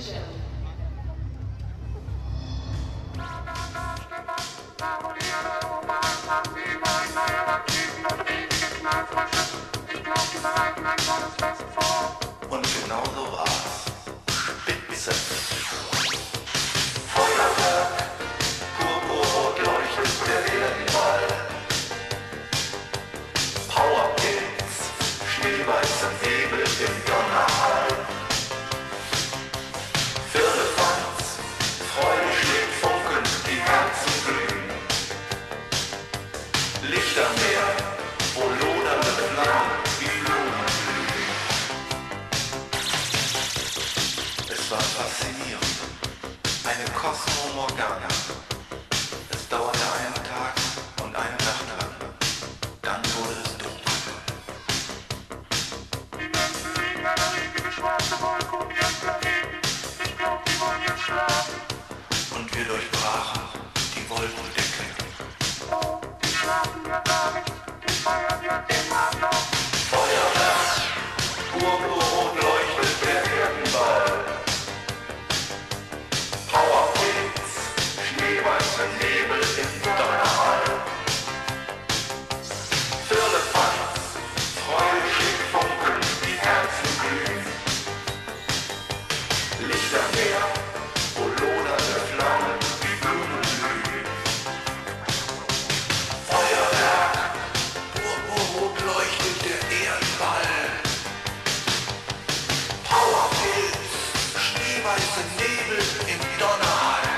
Bitteschön. Und genau so war's. Spitze. Feuerwerk, purpurrot leuchtet der Erdenball. Powerpilz, schneeweiße Nebel im Donnerhall. Firlefanz, Freude schlägt Funken, die Herzen glühen. Lichtermeer, wo lodernde Flammen wie Blumen blühen. Es war faszinierend, eine Kosmomorgana. Es dauerte einen Tag und eine Nacht lang. Dann wurde es dunkel. Die Menschen liegen einer riesige schwarze Wolke um ihren Planeten. Ich glaub, die wollen jetzt schlafen. Und wir durchbrachen die Wolkendecke. Oh, die schlafen ja gar nicht. Die feiern ja immer noch. Feuerwerk, purpurrot leuchtet der Erdenball. Powerpilz, schneeweiße Nebel im Donnerhall. Firlefanz, Freude schlägt Funken, die Herzen glühen. Lichtermeer, wo lodernde Flammen wie Blumen blühen. Feuerwerk, purpurrot leuchtet der Erdball. Powerpilz, schneeweiße Nebel im Donnerhall.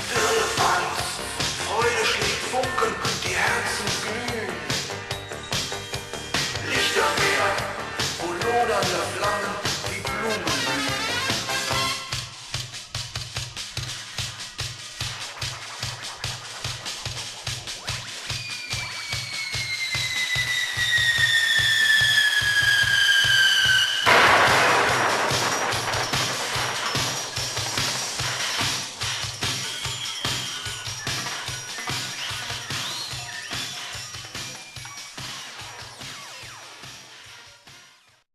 Firlefanz, Freude schlägt Funken, die Herzen glühen. Lichtermeer, wo lodernde Flammen wie Blumen